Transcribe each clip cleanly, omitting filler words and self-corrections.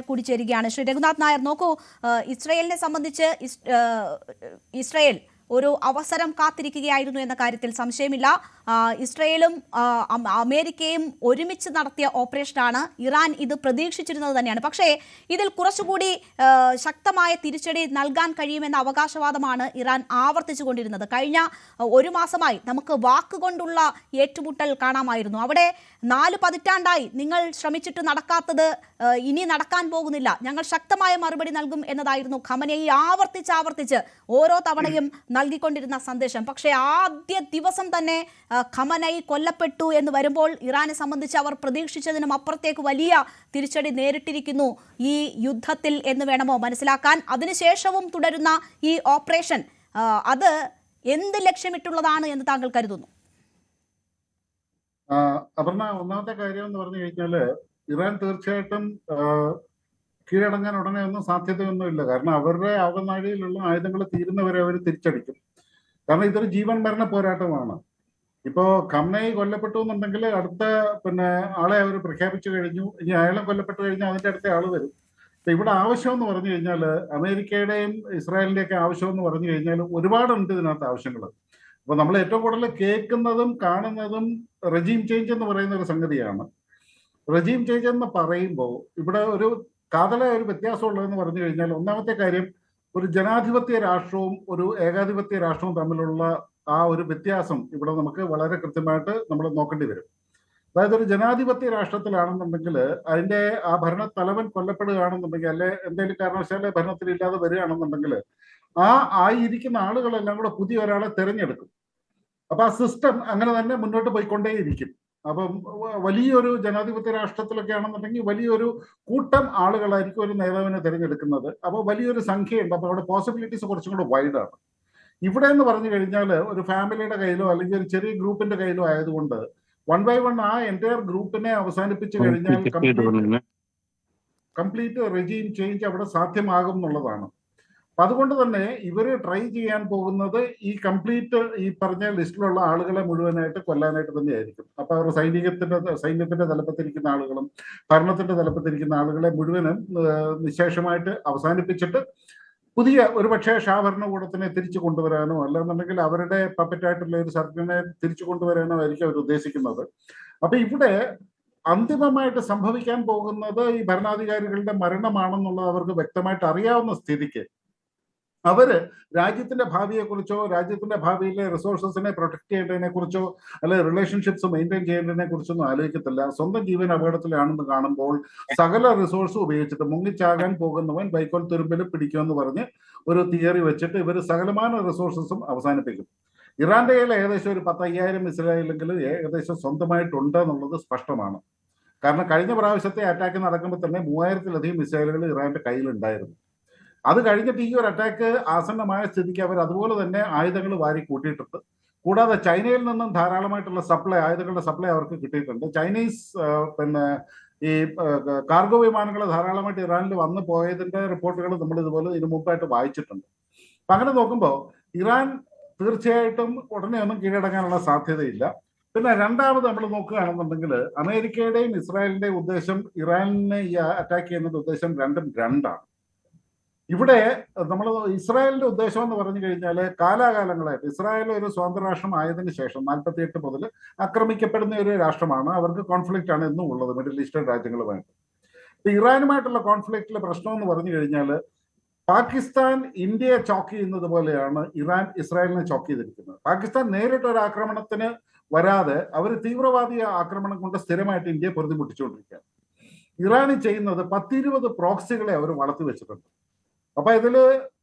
നായർ കൂടി ചേരുകയാണ്. ശ്രീ രഘുനാഥ് നായർ, നോക്കൂ, ഇസ്രയേലിനെ സംബന്ധിച്ച് ഇസ്രയേൽ ഒരു അവസരം കാത്തിരിക്കുകയായിരുന്നു എന്ന കാര്യത്തിൽ സംശയമില്ല. ഇസ്രയേലും അമേരിക്കയും ഒരുമിച്ച് നടത്തിയ ഓപ്പറേഷനാണ്. ഇറാൻ ഇത് പ്രതീക്ഷിച്ചിരുന്നത് തന്നെയാണ്. പക്ഷേ ഇതിൽ കുറച്ചുകൂടി ശക്തമായ തിരിച്ചടി നൽകാൻ കഴിയുമെന്ന അവകാശവാദമാണ് ഇറാൻ ആവർത്തിച്ചുകൊണ്ടിരുന്നത്. കഴിഞ്ഞ ഒരു മാസമായി നമുക്ക് വാക്കുകൊണ്ടുള്ള ഏറ്റുമുട്ടൽ കാണാമായിരുന്നു. അവിടെ 4 പതിറ്റാണ്ടായി നിങ്ങൾ ശ്രമിച്ചിട്ട് നടക്കാത്തത് ഇനി നടക്കാൻ പോകുന്നില്ല, ഞങ്ങൾ ശക്തമായ മറുപടി നൽകും എന്നതായിരുന്നു ഖമനേയി ആവർത്തിച്ച് ഓരോ തവണയും നൽകിക്കൊണ്ടിരുന്ന സന്ദേശം. പക്ഷേ ആദ്യ ദിവസം തന്നെ ഖമനേയി കൊല്ലപ്പെട്ടു എന്ന് വരുമ്പോൾ ഇറാനെ സംബന്ധിച്ച് അവർ പ്രതീക്ഷിച്ചതിനും അപ്പുറത്തേക്ക് വലിയ തിരിച്ചടി നേരിട്ടിരിക്കുന്നു ഈ യുദ്ധത്തിൽ എന്ന് വേണമോ മനസ്സിലാക്കാൻ. അതിനുശേഷവും തുടരുന്ന ഈ ഓപ്പറേഷൻ അത് എന്ത് ലക്ഷ്യമിട്ടുള്ളതാണ് എന്ന് താങ്കൾ കരുതുന്നു? അപർണ, ഒന്നാമത്തെ കാര്യം എന്ന് പറഞ്ഞു കഴിഞ്ഞാല് ഇറാൻ തീർച്ചയായിട്ടും കീഴടങ്ങാൻ ഉടനെ ഒന്നും സാധ്യതയൊന്നുമില്ല. കാരണം അവരുടെ ആവനാഴിയിലുള്ള ആയുധങ്ങൾ തീരുന്നവരെ അവർ തിരിച്ചടിക്കും. കാരണം ഇതൊരു ജീവൻ മരണ പോരാട്ടമാണ്. ഇപ്പോ ഖമനേയി കൊല്ലപ്പെട്ടു എന്നുണ്ടെങ്കിൽ അടുത്ത ആളെ അവർ പ്രഖ്യാപിച്ചു കഴിഞ്ഞു. ഇനി അയാളെ കൊല്ലപ്പെട്ടു കഴിഞ്ഞാൽ അതിന്റെ അടുത്ത ആള് വരും. ഇവിടെ ആവശ്യം എന്ന് പറഞ്ഞു കഴിഞ്ഞാൽ അമേരിക്കയുടെയും ഇസ്രായേലിന്റെയൊക്കെ ആവശ്യം എന്ന് പറഞ്ഞു കഴിഞ്ഞാൽ ഒരുപാടുണ്ട് ഇതിനകത്ത് ആവശ്യങ്ങൾ. അപ്പൊ നമ്മൾ ഏറ്റവും കൂടുതൽ കേൾക്കുന്നതും കാണുന്നതും റെജീം ചേഞ്ച് എന്ന് പറയുന്ന ഒരു സംഗതിയാണ്. റെജീം ചേഞ്ച് എന്ന് പറയുമ്പോൾ ഇവിടെ ഒരു കാതലായ ഒരു വ്യത്യാസമുള്ളതെന്ന് പറഞ്ഞു കഴിഞ്ഞാൽ, ഒന്നാമത്തെ കാര്യം, ഒരു ജനാധിപത്യ രാഷ്ട്രവും ഒരു ഏകാധിപത്യ രാഷ്ട്രവും തമ്മിലുള്ള ആ ഒരു വ്യത്യാസം ഇവിടെ നമുക്ക് വളരെ കൃത്യമായിട്ട് നമ്മൾ നോക്കേണ്ടി വരും. അതായത് ഒരു ജനാധിപത്യ രാഷ്ട്രത്തിലാണെന്നുണ്ടെങ്കിൽ അതിന്റെ ആ ഭരണ തലവൻ കൊല്ലപ്പെടുകയാണെന്നുണ്ടെങ്കിൽ, അല്ലെ എന്തെങ്കിലും കാരണവശാലെ ഭരണത്തിലില്ലാതെ വരികയാണെന്നുണ്ടെങ്കിൽ ആ ആയിരിക്കുന്ന ആളുകളെല്ലാം കൂടെ പുതിയ ഒരാളെ തെരഞ്ഞെടുക്കും. അപ്പൊ ആ സിസ്റ്റം അങ്ങനെ തന്നെ മുന്നോട്ട് പോയിക്കൊണ്ടേയിരിക്കും. അപ്പം വലിയൊരു ജനാധിപത്യ രാഷ്ട്രത്തിലൊക്കെ ആണെന്നുണ്ടെങ്കിൽ വലിയൊരു കൂട്ടം ആളുകളായിരിക്കും ഒരു നേതാവിനെ തിരഞ്ഞെടുക്കുന്നത്. അപ്പോൾ വലിയൊരു സംഖ്യയുണ്ട്. അപ്പോൾ അവിടെ പോസിബിലിറ്റീസ് കുറച്ചും കൂടെ വൈഡാണ്. ഇവിടെ എന്ന് പറഞ്ഞു കഴിഞ്ഞാൽ ഒരു ഫാമിലിയുടെ കയ്യിലോ അല്ലെങ്കിൽ ഒരു ചെറിയ ഗ്രൂപ്പിന്റെ കയ്യിലോ ആയതുകൊണ്ട് 1 by 1 ആ എൻറ്റയർ ഗ്രൂപ്പിനെ അവസാനിപ്പിച്ചു കഴിഞ്ഞാൽ കംപ്ലീറ്റ് റെജീം ചേഞ്ച് അവിടെ സാധ്യമാകും എന്നുള്ളതാണ്. അപ്പൊ അതുകൊണ്ട് തന്നെ ഇവര് ട്രൈ ചെയ്യാൻ പോകുന്നത് ഈ കംപ്ലീറ്റ് ഈ പറഞ്ഞ ലിസ്റ്റിലുള്ള ആളുകളെ മുഴുവനായിട്ട് കൊല്ലാനായിട്ട് തന്നെയായിരിക്കും. അപ്പൊ അവർ സൈന്യത്തിന്റെ തലപ്പത്തിരിക്കുന്ന ആളുകളും ഭരണത്തിന്റെ തലപ്പത്തിരിക്കുന്ന ആളുകളെ മുഴുവനും നിശേഷമായിട്ട് അവസാനിപ്പിച്ചിട്ട് പുതിയ ഒരു പക്ഷേ ഷാ ഭരണകൂടത്തിനെ തിരിച്ചു കൊണ്ടുവരാനോ അല്ലെന്നുണ്ടെങ്കിൽ അവരുടെ പപ്പറ്റായിട്ടുള്ള ഒരു സർക്കാരിനെ തിരിച്ചു കൊണ്ടുവരാനോ ആയിരിക്കും അവർ ഉദ്ദേശിക്കുന്നത്. അപ്പൊ ഇവിടെ അന്തിമമായിട്ട് സംഭവിക്കാൻ പോകുന്നത് ഈ ഭരണാധികാരികളുടെ മരണമാണെന്നുള്ളത് അവർക്ക് വ്യക്തമായിട്ട് അറിയാവുന്ന സ്ഥിതിക്ക് അവര് രാജ്യത്തിന്റെ ഭാവിയെക്കുറിച്ചോ രാജ്യത്തിന്റെ ഭാവിയിലെ റിസോഴ്സസിനെ പ്രൊട്ടക്ട് ചെയ്യേണ്ടതിനെ കുറിച്ചോ അല്ലെ റിലേഷൻഷിപ്സ് മെയിൻറ്റെയിൻ ചെയ്യേണ്ടതിനെ കുറിച്ചൊന്നും ആലോചിക്കത്തില്ല. സ്വന്തം ജീവൻ അപകടത്തിലാണെന്ന് കാണുമ്പോൾ സകല റിസോഴ്സും ഉപയോഗിച്ചിട്ട് മുങ്ങിച്ചാകാൻ പോകുന്നവൻ വൈക്കോൽ തുരുമ്പിൽ പിടിക്കുമെന്ന് പറഞ്ഞ് ഒരു തിയറി വെച്ചിട്ട് ഇവർ സകലമാന റിസോഴ്സസും അവസാനിപ്പിക്കും. ഇറാന്റെ കയ്യിൽ ഏകദേശം ഒരു 10,000 മിസൈലെങ്കിലും ഏകദേശം സ്വന്തമായിട്ടുണ്ട് എന്നുള്ളത് സ്പഷ്ടമാണ്. കാരണം കഴിഞ്ഞ പ്രാവശ്യത്തെ അറ്റാക്ക് നടക്കുമ്പോൾ തന്നെ 3000-ലധികം മിസൈലുകൾ ഇറാന്റെ കയ്യിലുണ്ടായിരുന്നു. അത് കഴിഞ്ഞിട്ട് ഈ ഒരു അറ്റാക്ക് ആസന്നമായ സ്ഥിതിക്ക് അവർ അതുപോലെ തന്നെ ആയുധങ്ങൾ വാരി കൂട്ടിയിട്ടുണ്ട്. കൂടാതെ ചൈനയിൽ നിന്നും ധാരാളമായിട്ടുള്ള ആയുധങ്ങളുടെ സപ്ലൈ അവർക്ക് കിട്ടിയിട്ടുണ്ട്. ചൈനീസ് ഈ കാർഗോ വിമാനങ്ങൾ ധാരാളമായിട്ട് ഇറാനിൽ വന്നു പോയതിന്റെ റിപ്പോർട്ടുകൾ നമ്മൾ ഇതുപോലെ ഇതിനു മുമ്പായിട്ട് വായിച്ചിട്ടുണ്ട്. അപ്പൊ അങ്ങനെ നോക്കുമ്പോൾ ഇറാൻ തീർച്ചയായിട്ടും ഉടനെ ഒന്നും കീഴടങ്ങാനുള്ള സാധ്യതയില്ല. പിന്നെ രണ്ടാമത് നമ്മൾ നോക്കുകയാണെന്നുണ്ടെങ്കിൽ അമേരിക്കയുടെയും ഇസ്രായേലിന്റെയും ഉദ്ദേശം ഇറാനിനെ ഈ അറ്റാക്ക് ചെയ്യുന്നത് ഉദ്ദേശം രണ്ടും രണ്ടാണ്. ഇവിടെ നമ്മൾ ഇസ്രായേലിന്റെ ഉദ്ദേശം എന്ന് പറഞ്ഞു കഴിഞ്ഞാൽ കാലാകാലങ്ങളായിട്ട് ഇസ്രായേൽ ഒരു സ്വതന്ത്ര രാഷ്ട്രം ആയതിനു ശേഷം 48 മുതൽ ആക്രമിക്കപ്പെടുന്ന ഒരു രാഷ്ട്രമാണ്. അവർക്ക് കോൺഫ്ലിക്റ്റ് ആണ് എന്നും ഉള്ളത് മിഡിൽ ഈസ്റ്റേൺ രാജ്യങ്ങളുമായിട്ട്. ഇറാനുമായിട്ടുള്ള കോൺഫ്ലിക്റ്റിലെ പ്രശ്നം എന്ന് പറഞ്ഞു കഴിഞ്ഞാൽ പാകിസ്ഥാൻ ഇന്ത്യയെ ചോക്ക് ചെയ്യുന്നത് പോലെയാണ് ഇറാൻ ഇസ്രായേലിനെ ചോക്ക് ചെയ്തിരിക്കുന്നത്. പാകിസ്ഥാൻ നേരിട്ട് ഒരു ആക്രമണത്തിന് വരാതെ അവർ തീവ്രവാദി ആക്രമണം കൊണ്ട് സ്ഥിരമായിട്ട് ഇന്ത്യയെ പൊറുതിമുട്ടിച്ചുകൊണ്ടിരിക്കുകയാണ്. ഇറാൻ ചെയ്യുന്നത് 10-20 പ്രോക്സികളെ അവർ വളർത്തി വെച്ചിട്ടുണ്ട്. അപ്പൊ ഇതില്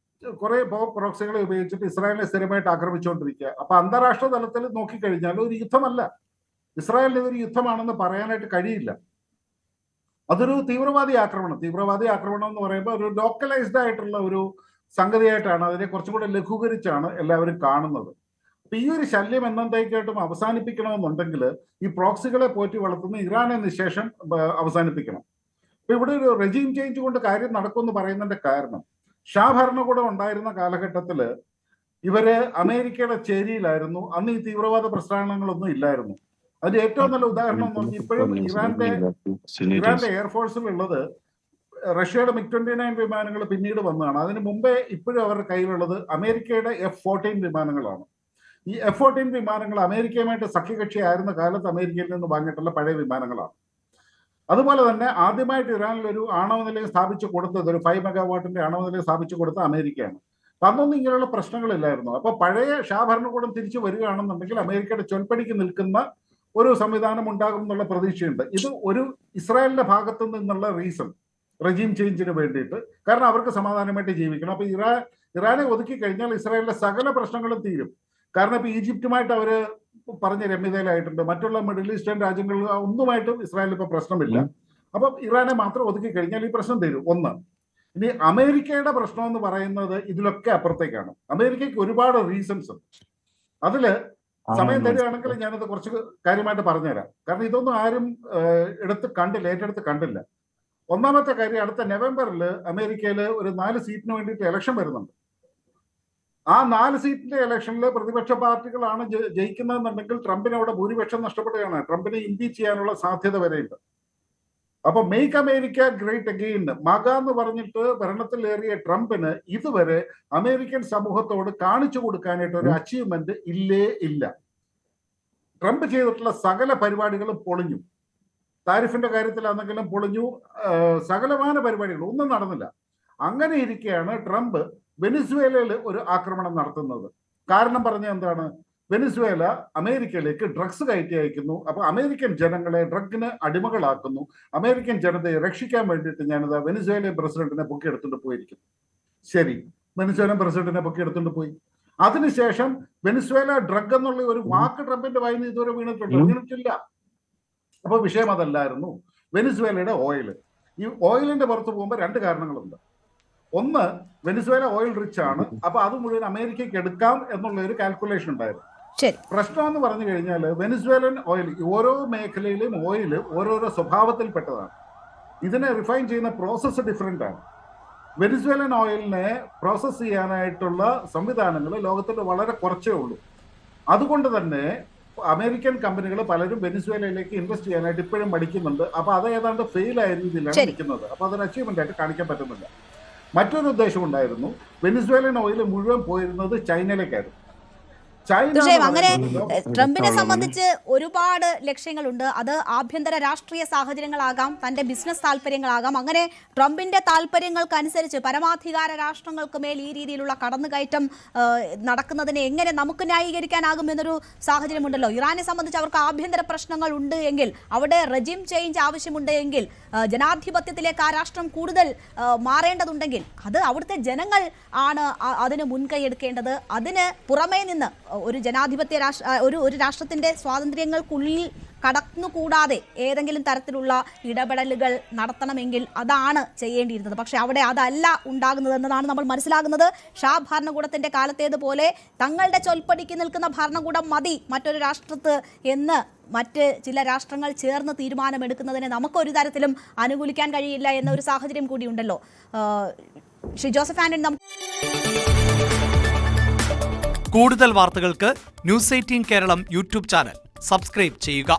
കുറെ പ്രോക്സികളെ ഉപയോഗിച്ചിട്ട് ഇസ്രായേലിനെ സ്ഥിരമായിട്ട് ആക്രമിച്ചുകൊണ്ടിരിക്കുക. അപ്പൊ അന്താരാഷ്ട്ര തലത്തിൽ നോക്കിക്കഴിഞ്ഞാൽ ഒരു യുദ്ധമല്ല, ഇസ്രായേലിന് ഇതൊരു യുദ്ധമാണെന്ന് പറയാനായിട്ട് കഴിയില്ല. അതൊരു തീവ്രവാദി ആക്രമണം എന്ന് പറയുമ്പോൾ ഒരു ലോക്കലൈസ്ഡ് ആയിട്ടുള്ള ഒരു സംഗതിയായിട്ടാണ്, അതിനെ കുറച്ചും കൂടെ ലഘൂകരിച്ചാണ് എല്ലാവരും കാണുന്നത്. അപ്പൊ ഈ ഒരു ശല്യം എന്നേക്കായിട്ടും അവസാനിപ്പിക്കണമെന്നുണ്ടെങ്കിൽ ഈ പ്രോക്സികളെ പോറ്റി വളർത്തുന്ന ഇറാനെ നിശേഷം അവസാനിപ്പിക്കണം. അപ്പൊ ഇവിടെ ഒരു റെജീം ചേഞ്ച് കൊണ്ട് കാര്യം നടക്കുമെന്ന് പറയുന്നതിന്റെ കാരണം, ഷാ ഭരണകൂടം ഉണ്ടായിരുന്ന കാലഘട്ടത്തിൽ ഇവര് അമേരിക്കയുടെ ചേരിയിലായിരുന്നു. അന്ന് ഈ തീവ്രവാദ പ്രസ്ഥാനങ്ങളൊന്നും ഇല്ലായിരുന്നു. അതിന്റെ ഏറ്റവും നല്ല ഉദാഹരണം എന്ന് പറഞ്ഞാൽ ഇപ്പോഴും ഇറാന്റെ എയർഫോഴ്സിലുള്ളത് റഷ്യയുടെ MiG-29 വിമാനങ്ങൾ പിന്നീട് വന്നതാണ്. അതിന് മുമ്പേ ഇപ്പോഴും അവരുടെ കയ്യിലുള്ളത് അമേരിക്കയുടെ F-14 വിമാനങ്ങളാണ്. ഈ F-14 വിമാനങ്ങൾ അമേരിക്കയുമായിട്ട് സഖ്യകക്ഷിയായിരുന്ന കാലത്ത് അമേരിക്കയിൽ നിന്ന് വാങ്ങിയിട്ടുള്ള പഴയ വിമാനങ്ങളാണ്. അതുപോലെ തന്നെ ആദ്യമായിട്ട് ഇറാനിൽ ഒരു ആണവ നിലയം സ്ഥാപിച്ചു കൊടുത്തത്, ഒരു 5 മെഗാവാട്ടിന്റെ ആണവ നിലയം സ്ഥാപിച്ചു കൊടുത്ത അമേരിക്കയാണ്. അന്നൊന്നും ഇങ്ങനെയുള്ള പ്രശ്നങ്ങളില്ലായിരുന്നു. അപ്പൊ പഴയ ഷാ ഭരണകൂടം തിരിച്ചു വരികയാണെന്നുണ്ടെങ്കിൽ അമേരിക്കയുടെ ചൊൽപ്പടിക്ക് നിൽക്കുന്ന ഒരു സംവിധാനം ഉണ്ടാകും എന്നുള്ള പ്രതീക്ഷയുണ്ട്. ഇത് ഒരു ഇസ്രായേലിന്റെ ഭാഗത്തു നിന്നുള്ള റെജീം ചേഞ്ചിന് വേണ്ടിയിട്ട്, കാരണം അവർക്ക് സമാധാനമായിട്ട് ജീവിക്കണം. അപ്പൊ ഇറാനെ ഒതുക്കി കഴിഞ്ഞാൽ ഇസ്രായേലിലെ സകല പ്രശ്നങ്ങളും തീരും. കാരണം ഇപ്പൊ ഈജിപ്തുമായിട്ട് അവര് പറഞ്ഞ രമ്യതയിലായിട്ടുണ്ട്. മറ്റുള്ള മിഡിൽ ഈസ്റ്റേൺ രാജ്യങ്ങളിൽ ഒന്നുമായിട്ടും ഇസ്രായേലിൽ ഇപ്പൊ പ്രശ്നമില്ല. അപ്പൊ ഇറാനെ മാത്രം ഒതുക്കി കഴിഞ്ഞാൽ ഈ പ്രശ്നം തീരും. ഒന്ന്. ഇനി അമേരിക്കയുടെ പ്രശ്നം എന്ന് പറയുന്നത് ഇതിലൊക്കെ അപ്പുറത്തേക്കാണ്. അമേരിക്കയ്ക്ക് ഒരുപാട് റീസൺസ് ഉണ്ട്. അതില് സമയം തരികയാണെങ്കിൽ ഞാനത് കുറച്ച് കാര്യമായിട്ട് പറഞ്ഞുതരാം. കാരണം ഇതൊന്നും ആരും ഏറ്റെടുത്ത് കണ്ടില്ല. ഒന്നാമത്തെ കാര്യം, അടുത്ത നവംബറിൽ അമേരിക്കയിൽ ഒരു 4 സീറ്റിന് വേണ്ടിയിട്ട് ഇലക്ഷൻ വരുന്നുണ്ട്. ആ 4 സീറ്റിന്റെ ഇലക്ഷനിൽ പ്രതിപക്ഷ പാർട്ടികളാണ് ജയിക്കുന്നതെന്നുണ്ടെങ്കിൽ ട്രംപിന് അവിടെ ഭൂരിപക്ഷം നഷ്ടപ്പെടുകയാണ്. ട്രംപിനെ ഇംപീച്ച് ചെയ്യാനുള്ള സാധ്യത വരെയുണ്ട്. അപ്പൊ മെയ്ക്ക് അമേരിക്ക ഗ്രേറ്റ് അഗെയിൻ, മക എന്ന് പറഞ്ഞിട്ട് ഭരണത്തിലേറിയ ട്രംപിന് ഇതുവരെ അമേരിക്കൻ സമൂഹത്തോട് കാണിച്ചു കൊടുക്കാനായിട്ട് ഒരു അച്ചീവ്മെന്റ് ഇല്ല. ട്രംപ് ചെയ്തിട്ടുള്ള സകല പരിപാടികളും പൊളിഞ്ഞു. താരിഫിന്റെ കാര്യത്തിലാണെങ്കിലും പൊളിഞ്ഞു. സകലമാന പരിപാടികൾ ഒന്നും നടന്നില്ല. അങ്ങനെ ഇരിക്കെയാണ് ട്രംപ് വെനിസ്വേലയിൽ ഒരു ആക്രമണം നടത്തുന്നത്. കാരണം പറഞ്ഞ എന്താണ്? വെനിസ്വേല അമേരിക്കയിലേക്ക് ഡ്രഗ്സ് കയറ്റി അയക്കുന്നു. അപ്പൊ അമേരിക്കൻ ജനങ്ങളെ ഡ്രഗിന് അടിമകളാക്കുന്നു. അമേരിക്കൻ ജനതയെ രക്ഷിക്കാൻ വേണ്ടിയിട്ട് ഞാനിത് വെനിസ്വേലിയൻ പ്രസിഡന്റിനെ പൊക്കിയെടുത്തുകൊണ്ട് പോയിരിക്കുന്നു. ശരി, വെനിസ്വേലിയൻ പ്രസിഡന്റിനെ പൊക്കിയെടുത്തുകൊണ്ട് പോയി. അതിനുശേഷം വെനിസ്വേല ഡ്രഗ് എന്നുള്ള ഒരു വാക്ക് ട്രംപിന്റെ വായിന്ന് ഇതുവരെ വീണിട്ടില്ല. അപ്പൊ വിഷയം അതല്ലായിരുന്നു. വെനിസ്വേലയുടെ ഓയിൽ. ഈ ഓയിലിന്റെ പുറത്ത് പോകുമ്പോൾ 2 കാരണങ്ങളുണ്ട്. ഒന്ന്, വെനിസ്വേല ഓയിൽ റിച്ച് ആണ്. അപ്പൊ അത് മുഴുവൻ അമേരിക്കയ്ക്ക് എടുക്കാം എന്നുള്ള ഒരു കാൽക്കുലേഷൻ ഉണ്ടായിരുന്നു. പ്രശ്നം എന്ന് പറഞ്ഞു കഴിഞ്ഞാൽ വെനിസ്വേലൻ ഓയിൽ, ഓരോ മേഖലയിലും ഓയിൽ ഓരോരോ സ്വഭാവത്തിൽപ്പെട്ടതാണ്. ഇതിനെ റിഫൈൻ ചെയ്യുന്ന പ്രോസസ്സ് ഡിഫറെന്റ് ആണ്. വെനിസ്വേലൻ ഓയിലിനെ പ്രോസസ് ചെയ്യാനായിട്ടുള്ള സംവിധാനങ്ങൾ ലോകത്തിൽ വളരെ കുറച്ചേ ഉള്ളൂ. അതുകൊണ്ട് തന്നെ അമേരിക്കൻ കമ്പനികൾ പലരും വെനിസ്വേലയിലേക്ക് ഇൻവെസ്റ്റ് ചെയ്യാനായിട്ട് ഇപ്പോഴും മടിക്കുന്നുണ്ട്. അപ്പൊ അത് ഏതാണ്ട് ഫെയിൽ ആയ രീതിയിലാണ് നിൽക്കുന്നത്. അപ്പൊ അതൊരു അച്ചീവ്മെന്റ് ആയിട്ട് കാണിക്കാൻ പറ്റുന്നില്ല. മറ്റൊരു ഉദ്ദേശം ഉണ്ടായിരുന്നു. വെനിസ്വേലൻ ഓയിൽ മുഴുവൻ പോയിരുന്നത് ചൈനയിലേക്കായിരുന്നു. തീർച്ചയായും അങ്ങനെ ട്രംപിനെ സംബന്ധിച്ച് ഒരുപാട് ലക്ഷ്യങ്ങളുണ്ട്. അത് ആഭ്യന്തര രാഷ്ട്രീയ സാഹചര്യങ്ങളാകാം, തന്റെ ബിസിനസ് താല്പര്യങ്ങളാകാം. അങ്ങനെ ട്രംപിന്റെ താല്പര്യങ്ങൾക്കനുസരിച്ച് പരമാധികാര രാഷ്ട്രങ്ങൾക്ക് മേൽ ഈ രീതിയിലുള്ള കടന്നുകയറ്റം നടക്കുന്നതിനെ എങ്ങനെ നമുക്ക് ന്യായീകരിക്കാനാകും എന്നൊരു സാഹചര്യമുണ്ടല്ലോ. ഇറാനെ സംബന്ധിച്ച് അവർക്ക് ആഭ്യന്തര പ്രശ്നങ്ങൾ ഉണ്ട് എങ്കിൽ, അവിടെ റെജിം ചേഞ്ച് ആവശ്യമുണ്ട് എങ്കിൽ, ജനാധിപത്യത്തിലേക്ക് ആ രാഷ്ട്രം കൂടുതൽ മാറേണ്ടതുണ്ടെങ്കിൽ അത് അവിടുത്തെ ജനങ്ങൾ ആണ് അതിന് മുൻകൈ എടുക്കേണ്ടത്. അതിന് പുറമേ നിന്ന് ഒരു ജനാധിപത്യ ഒരു രാഷ്ട്രത്തിന്റെ സ്വാതന്ത്ര്യങ്ങൾക്കുള്ളിൽ കടന്നുകൂടാതെ ഏതെങ്കിലും തരത്തിലുള്ള ഇടപെടലുകൾ നടത്തണമെങ്കിൽ അതാണ് ചെയ്യേണ്ടിയിരുന്നത്. പക്ഷെ അവിടെ അതല്ല ഉണ്ടാകുന്നത് എന്നതാണ് നമ്മൾ മനസ്സിലാകുന്നത്. ഷാ ഭരണകൂടത്തിന്റെ കാലത്തേതുപോലെ തങ്ങളുടെ ചൊൽപ്പടിക്ക് നിൽക്കുന്ന ഭരണകൂടം മതി മറ്റൊരു രാഷ്ട്രത്ത് എന്ന് മറ്റ് ചില രാഷ്ട്രങ്ങൾ ചേർന്ന് തീരുമാനമെടുക്കുന്നതിനെ നമുക്കൊരു തരത്തിലും അനുകൂലിക്കാൻ കഴിയില്ല എന്ന ഒരു സാഹചര്യം കൂടിയുണ്ടല്ലോ. ശ്രീ ജോസഫ് ആന്റണി, കൂടുതൽ വാർത്തകൾക്ക് news 18 Keralam YouTube channel subscribe ചെയ്യുക.